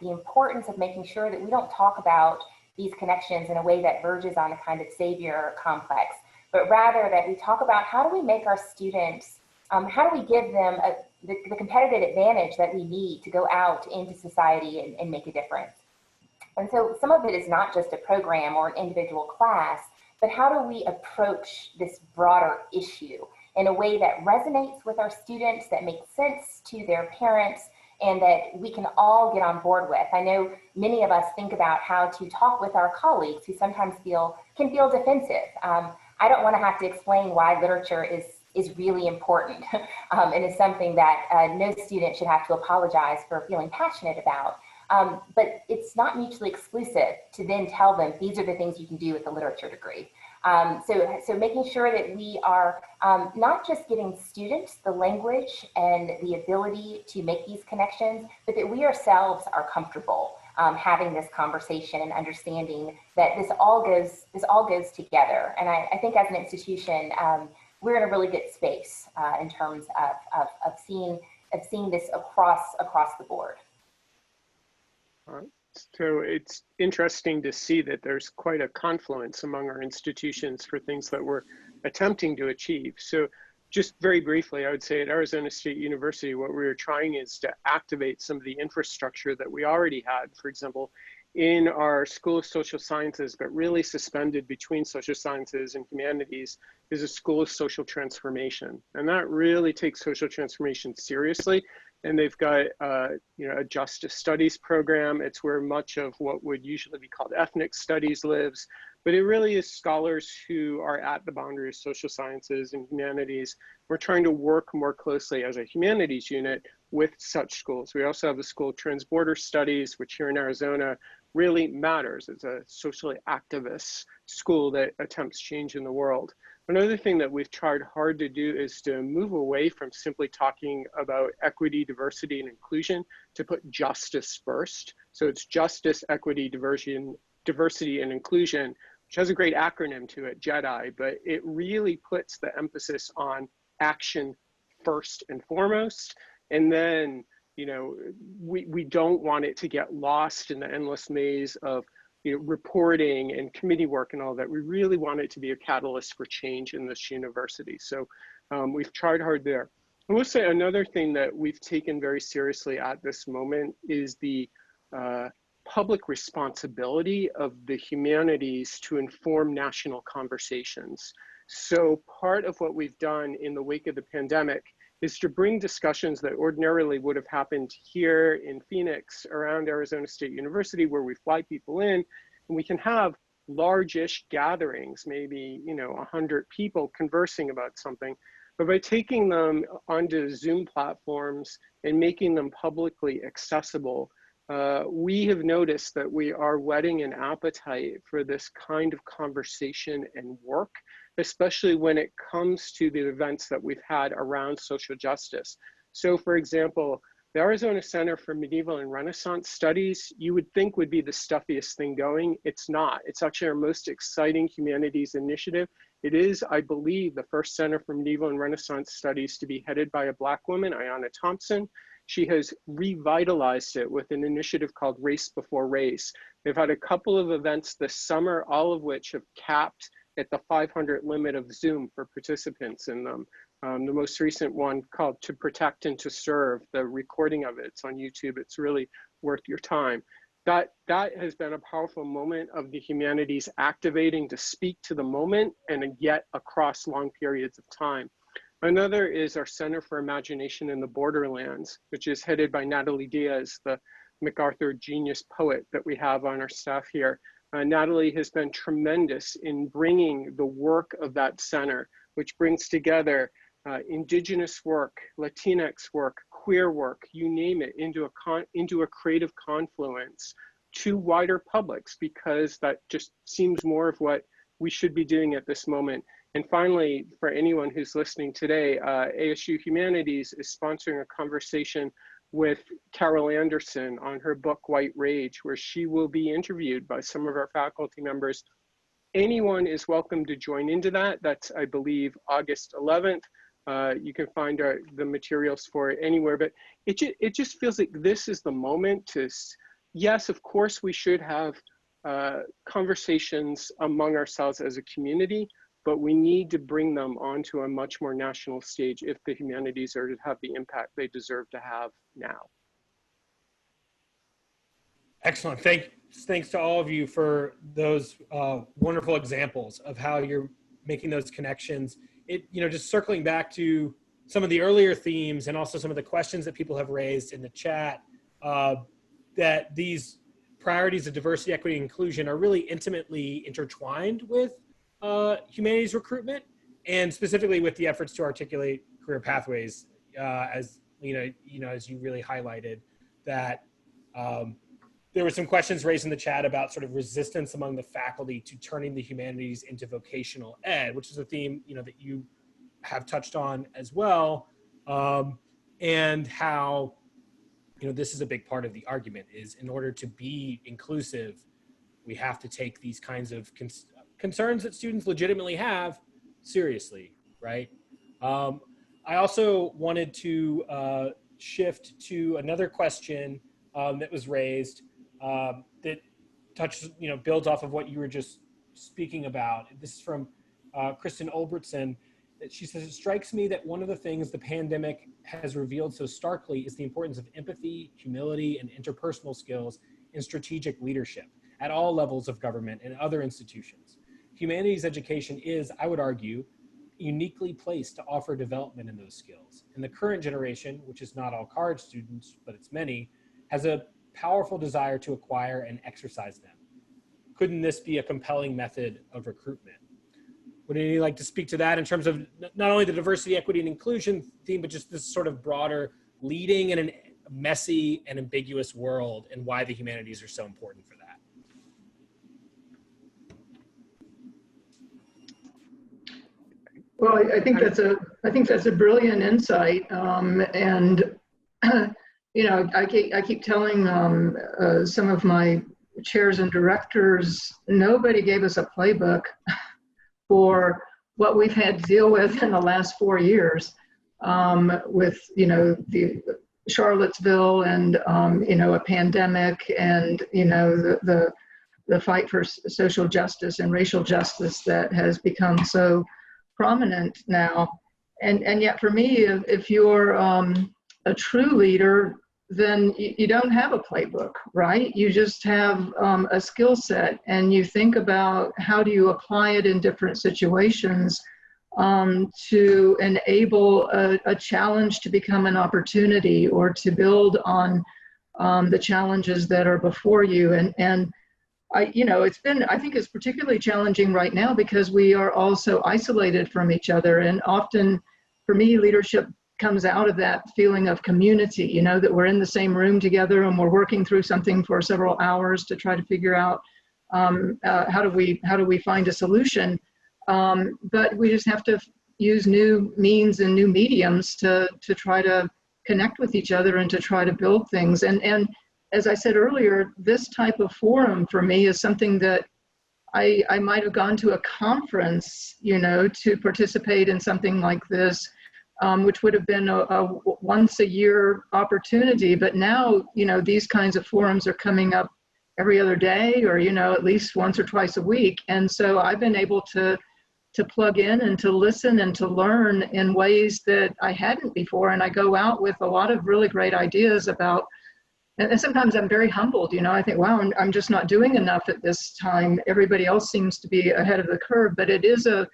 the importance of making sure that we don't talk about these connections in a way that verges on a kind of savior complex, but rather that we talk about how do we make our students, how do we give them the competitive advantage that we need to go out into society and make a difference. And so some of it is not just a program or an individual class, but how do we approach this broader issue in a way that resonates with our students, that makes sense to their parents, and that we can all get on board with. I know many of us think about how to talk with our colleagues who sometimes can feel defensive. I don't want to have to explain why literature is really important and is something that no student should have to apologize for feeling passionate about. But it's not mutually exclusive to then tell them these are the things you can do with a literature degree. So making sure that we are not just giving students the language and the ability to make these connections, but that we ourselves are comfortable having this conversation and understanding that this all goes together. And I think as an institution, we're in a really good space in terms of seeing this across the board. All right. So it's interesting to see that there's quite a confluence among our institutions for things that we're attempting to achieve. So just very briefly, I would say at Arizona State University, what we were trying is to activate some of the infrastructure that we already had. For example, in our School of Social Sciences, but really suspended between social sciences and humanities, is a School of Social Transformation. And that really takes social transformation seriously. And they've got a Justice Studies program. It's where much of what would usually be called ethnic studies lives, but it really is scholars who are at the boundary of social sciences and humanities. We're trying to work more closely as a humanities unit with such schools. We also have the School of Transborder Studies, which here in Arizona really matters. It's a socially activist school that attempts change in the world. Another thing that we've tried hard to do is to move away from simply talking about equity, diversity, and inclusion to put justice first. So it's justice, equity, diversity, and inclusion, which has a great acronym to it, JEDI, but it really puts the emphasis on action first and foremost. And then, we don't want it to get lost in the endless maze of reporting and committee work and all that. We really want it to be a catalyst for change in this university. So we've tried hard there. I will say another thing that we've taken very seriously at this moment is the public responsibility of the humanities to inform national conversations. So part of what we've done in the wake of the pandemic is to bring discussions that ordinarily would have happened here in Phoenix around Arizona State University, where we fly people in, and we can have large-ish gatherings, maybe 100 people conversing about something. But by taking them onto Zoom platforms and making them publicly accessible, we have noticed that we are whetting an appetite for this kind of conversation and work, especially when it comes to the events that we've had around social justice. So for example, the Arizona Center for Medieval and Renaissance Studies, you would think would be the stuffiest thing going. It's not. It's actually our most exciting humanities initiative. It is, I believe, the first Center for Medieval and Renaissance Studies to be headed by a Black woman, Ayanna Thompson. She has revitalized it with an initiative called Race Before Race. They've had a couple of events this summer, all of which have capped at the 500 limit of Zoom for participants in them. The most recent one called To Protect and to Serve, the recording of it's on YouTube. It's really worth your time. That has been a powerful moment of the humanities activating to speak to the moment and yet across long periods of time. Another is our Center for Imagination in the Borderlands, which is headed by Natalie Diaz, the MacArthur Genius Poet that we have on our staff here. Natalie has been tremendous in bringing the work of that center, which brings together Indigenous work, Latinx work, queer work, you name it, into a creative confluence to wider publics, because that just seems more of what we should be doing at this moment. And finally, for anyone who's listening today, ASU Humanities is sponsoring a conversation with Carol Anderson on her book, White Rage, where she will be interviewed by some of our faculty members. Anyone is welcome to join into that. That's, I believe, August 11th. You can find the materials for it anywhere, but it just feels like this is the moment to, yes, of course, we should have conversations among ourselves as a community, but we need to bring them onto a much more national stage if the humanities are to have the impact they deserve to have now. Excellent. Thanks to all of you for those wonderful examples of how you're making those connections. Just circling back to some of the earlier themes and also some of the questions that people have raised in the chat, that these priorities of diversity, equity, and inclusion are really intimately intertwined with humanities recruitment, and specifically with the efforts to articulate career pathways, as Lena, as you really highlighted, that there were some questions raised in the chat about sort of resistance among the faculty to turning the humanities into vocational ed, which is a theme, that you have touched on as well, and how, this is a big part of the argument, is in order to be inclusive, we have to take these kinds of concerns that students legitimately have seriously, right? I also wanted to shift to another question that was raised that touches, builds off of what you were just speaking about. This is from Kristen Olbertson. She says, it strikes me that one of the things the pandemic has revealed so starkly is the importance of empathy, humility, and interpersonal skills in strategic leadership at all levels of government and other institutions. Humanities education is, I would argue, uniquely placed to offer development in those skills. And the current generation, which is not all college students, but it's many, has a powerful desire to acquire and exercise them. Couldn't this be a compelling method of recruitment? Would anybody like to speak to that in terms of not only the diversity, equity, and inclusion theme, but just this sort of broader leading in a messy and ambiguous world, and why the humanities are so important for that? Well, I think that's a brilliant insight, and I keep telling some of my chairs and directors, nobody gave us a playbook for what we've had to deal with in the last 4 years, with the Charlottesville and a pandemic, and the fight for social justice and racial justice that has become so prominent now. And yet for me, if you're a true leader, then you don't have a playbook, right? You just have a skill set, and you think about how do you apply it in different situations to enable a challenge to become an opportunity, or to build on the challenges that are before you. And I think it's particularly challenging right now because we are all so isolated from each other. And often for me, leadership comes out of that feeling of community, that we're in the same room together and we're working through something for several hours to try to figure out how do we find a solution. But we just have to use new means and new mediums to try to connect with each other and to try to build things. And as I said earlier, this type of forum for me is something that I might have gone to a conference, to participate in something like this, which would have been a once a year opportunity. But now, these kinds of forums are coming up every other day, or, at least once or twice a week. And so I've been able to plug in and to listen and to learn in ways that I hadn't before. And I go out with a lot of really great ideas about, and sometimes I'm very humbled, I think, wow, I'm just not doing enough at this time. Everybody else seems to be ahead of the curve, but it is a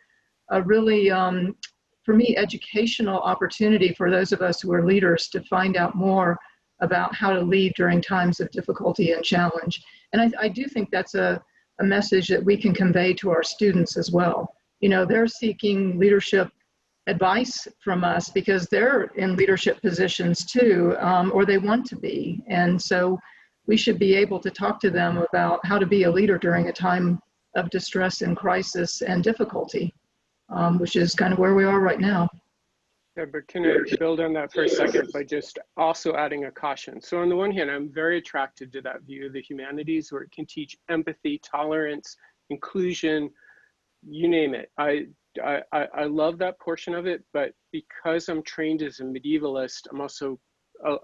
really, for me, educational opportunity for those of us who are leaders to find out more about how to lead during times of difficulty and challenge. And I do think that's a message that we can convey to our students as well. They're seeking leadership advice from us because they're in leadership positions too, or they want to be. And so we should be able to talk to them about how to be a leader during a time of distress and crisis and difficulty, which is kind of where we are right now. Debra, can I build on that for a second by just also adding a caution? So on the one hand, I'm very attracted to that view of the humanities where it can teach empathy, tolerance, inclusion, you name it. I love that portion of it, but because I'm trained as a medievalist, I'm also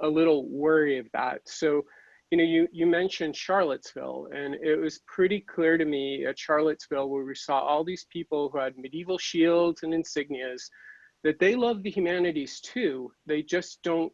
a little wary of that. So, you know, you mentioned Charlottesville, and it was pretty clear to me at Charlottesville, where we saw all these people who had medieval shields and insignias, that they love the humanities too. They just don't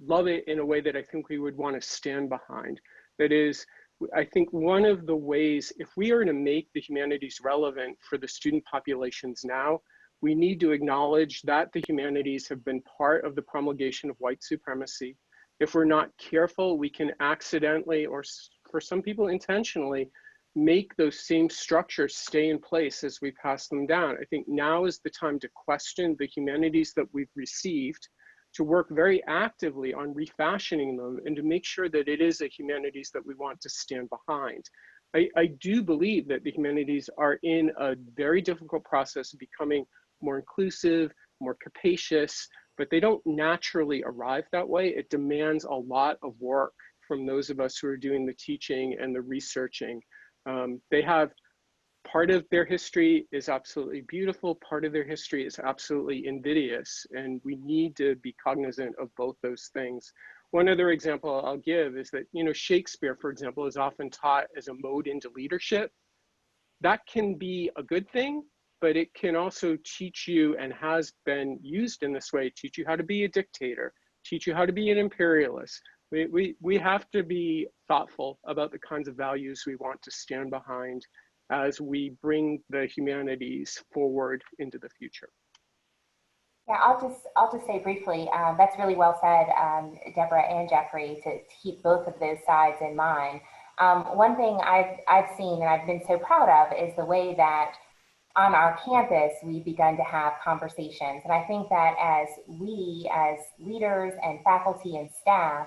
love it in a way that I think we would want to stand behind. That is, I think one of the ways, if we are to make the humanities relevant for the student populations now, we need to acknowledge that the humanities have been part of the promulgation of white supremacy. If we're not careful, we can accidentally, or for some people intentionally, make those same structures stay in place as we pass them down. I think now is the time to question the humanities that we've received, to work very actively on refashioning them, and to make sure that it is a humanities that we want to stand behind. I do believe that the humanities are in a very difficult process of becoming more inclusive, more capacious, but they don't naturally arrive that way. It demands a lot of work from those of us who are doing the teaching and the researching. They have, part of their history is absolutely beautiful, part of their history is absolutely invidious, and we need to be cognizant of both those things. One other example I'll give is that, you know, Shakespeare, for example, is often taught as a mode into leadership. That can be a good thing, but it can also teach you, and has been used in this way, teach you how to be a dictator, teach you how to be an imperialist. We have to be thoughtful about the kinds of values we want to stand behind as we bring the humanities forward into the future. Yeah, I'll just say briefly, that's really well said, Debra and Jeffrey, to keep both of those sides in mind. One thing I've seen and I've been so proud of is the way that on our campus we've begun to have conversations. And I think that as we, as leaders and faculty and staff,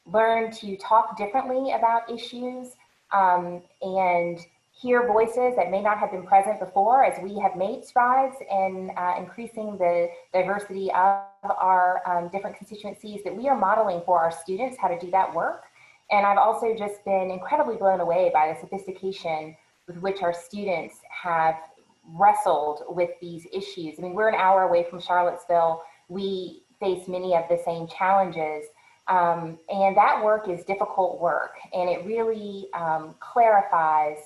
learn to talk differently about issues and hear voices that may not have been present before, as we have made strides in increasing the diversity of our different constituencies, that we are modeling for our students how to do that work. And I've also just been incredibly blown away by the sophistication with which our students have wrestled with these issues. I mean, we're an hour away from Charlottesville. We face many of the same challenges. And that work is difficult work. And it really clarifies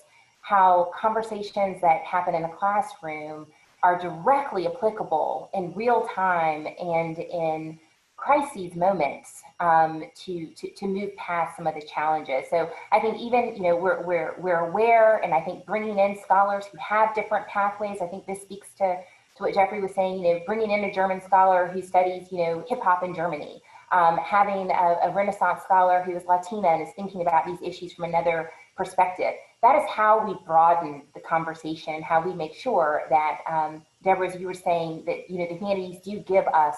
how conversations that happen in a classroom are directly applicable in real time and in crises moments to move past some of the challenges. So I think even, you know, we're aware, and I think bringing in scholars who have different pathways, I think this speaks to what Jeffrey was saying, you know, bringing in a German scholar who studies, you know, hip hop in Germany, having a Renaissance scholar who is Latina and is thinking about these issues from another perspective. That is how we broaden the conversation, how we make sure that, Debra, as you were saying, that, you know, the humanities do give us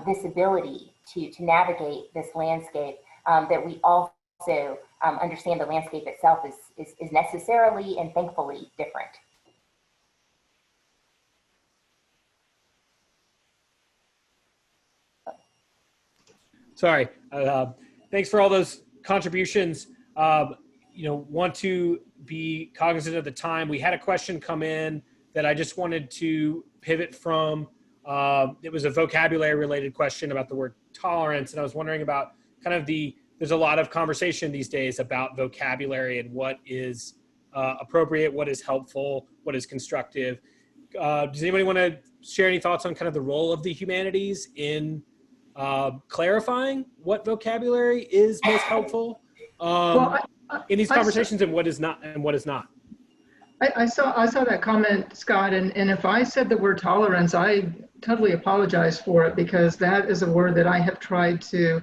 this ability to navigate this landscape, that we also understand the landscape itself is necessarily and thankfully different. Sorry. Thanks for all those contributions. You know, want to be cognizant of the time. We had a question come in that I just wanted to pivot from. It was a vocabulary related question about the word tolerance. And I was wondering about kind of there's a lot of conversation these days about vocabulary and what is appropriate, what is helpful, what is constructive. Does anybody want to share any thoughts on kind of the role of the humanities in clarifying what vocabulary is most helpful in these conversations, and what is not, and what is not? I saw that comment, Scott, and if I said the word tolerance, I totally apologize for it, because that is a word that I have tried to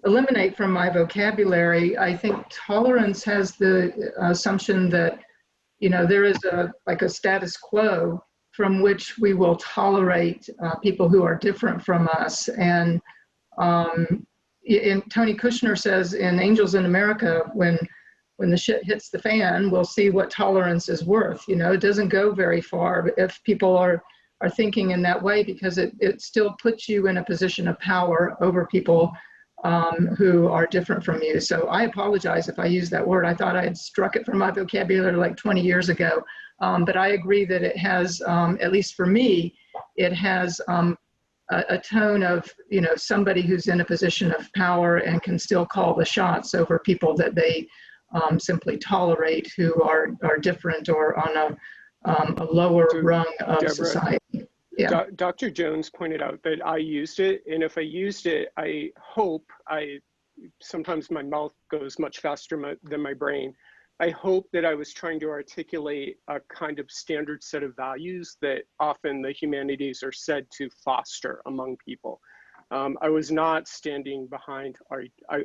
eliminate from my vocabulary. I think tolerance has the assumption that, you know, there is like a status quo from which we will tolerate people who are different from us. And Tony Kushner says in Angels in America, when the shit hits the fan, we'll see what tolerance is worth. You know, it doesn't go very far if people are thinking in that way, because it still puts you in a position of power over people who are different from you. So I apologize if I use that word. I thought I had struck it from my vocabulary like 20 years ago. But I agree that it has, at least for me, it has a tone of, somebody who's in a position of power and can still call the shots over people that they simply tolerate, who are different or on a lower rung of Debra, society. Yeah. Dr. Jones pointed out that I used it, and if I used it, I hope sometimes my mouth goes much faster than my brain. I hope that I was trying to articulate a kind of standard set of values that often the humanities are said to foster among people. I was not standing behind,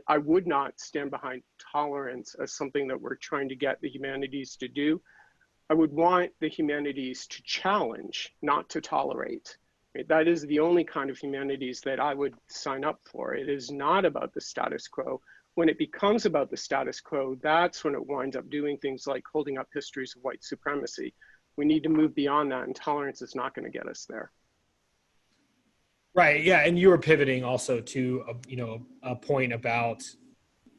I would not stand behind tolerance as something that we're trying to get the humanities to do. I would want the humanities to challenge, not to tolerate. Right? That is the only kind of humanities that I would sign up for. It is not about the status quo. When it becomes about the status quo, that's when it winds up doing things like holding up histories of white supremacy. We need to move beyond that, and tolerance is not going to get us there. Right. Yeah. And you were pivoting also to, a point about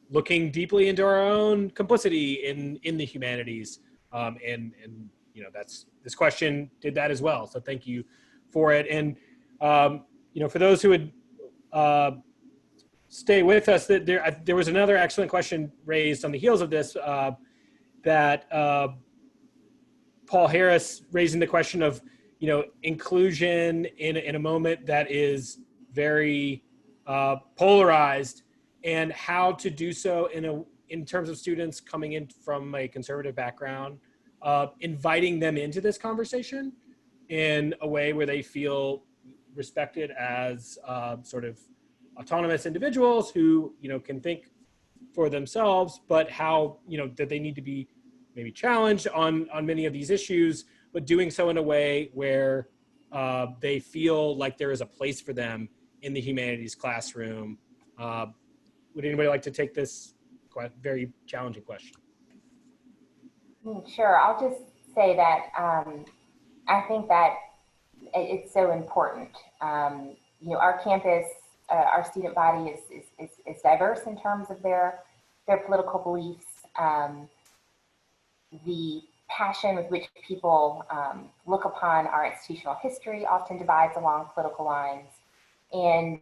looking deeply into our own complicity in the humanities. And this question did that as well. So thank you for it. And, for those who would stay with us, that there was another excellent question raised on the heels of this, that Paul Harris raising the question of, inclusion in a moment that is very polarized, and how to do so in terms of students coming in from a conservative background, inviting them into this conversation in a way where they feel respected as sort of autonomous individuals who, can think for themselves, but how, that they need to be maybe challenged on many of these issues, but doing so in a way where they feel like there is a place for them in the humanities classroom. Would anybody like to take this very challenging question? Sure. I'll just say that I think that it's so important. Our campus, our student body is diverse in terms of their political beliefs. The passion with which people look upon our institutional history often divides along political lines. And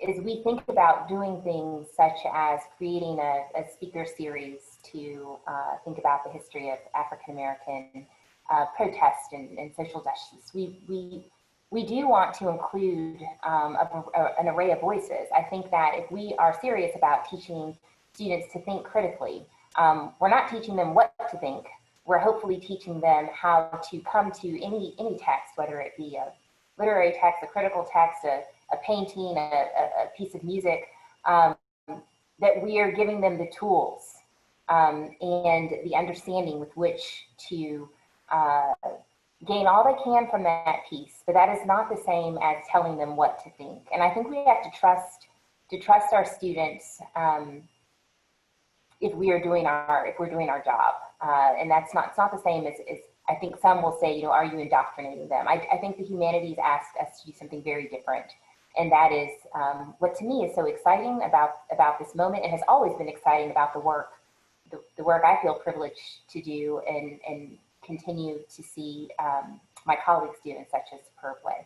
as we think about doing things such as creating a speaker series to think about the history of African-American protest and social justice, we do want to include an array of voices. I think that if we are serious about teaching students to think critically, we're not teaching them what to think. We're hopefully teaching them how to come to any text, whether it be a literary text, a critical text, a painting, a piece of music, that we are giving them the tools and the understanding with which to gain all they can from that piece. But that is not the same as telling them what to think. And I think we have to trust our students if we're doing our job. And it's not the same as I think some will say, are you indoctrinating them? I think the humanities asked us to do something very different. And that is what to me is so exciting about this moment, and has always been exciting about the work I feel privileged to do and continue to see my colleagues do in such a superb way.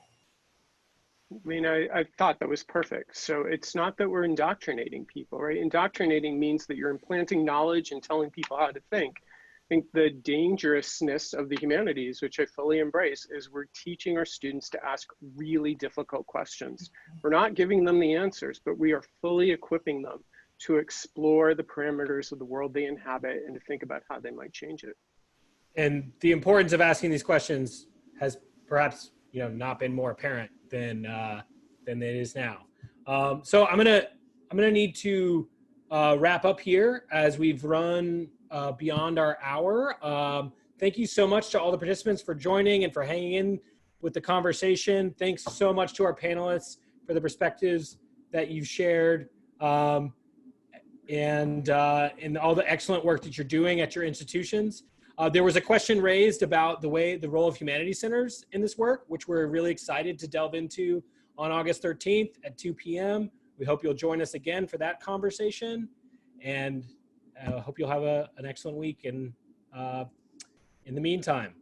I mean, I thought that was perfect. So it's not that we're indoctrinating people, right? Indoctrinating means that you're implanting knowledge and telling people how to think. I think the dangerousness of the humanities, which I fully embrace, is we're teaching our students to ask really difficult questions. We're not giving them the answers, but we are fully equipping them to explore the parameters of the world they inhabit and to think about how they might change it. And the importance of asking these questions has perhaps not been more apparent than it is now. So I'm gonna need to wrap up here as we've run beyond our hour. Thank you so much to all the participants for joining and for hanging in with the conversation. Thanks so much to our panelists for the perspectives that you've shared, and all the excellent work that you're doing at your institutions. There was a question raised about the role of humanities centers in this work, which we're really excited to delve into on August 13th at 2 p.m. We hope you'll join us again for that conversation, and hope you'll have an excellent week. And in the meantime,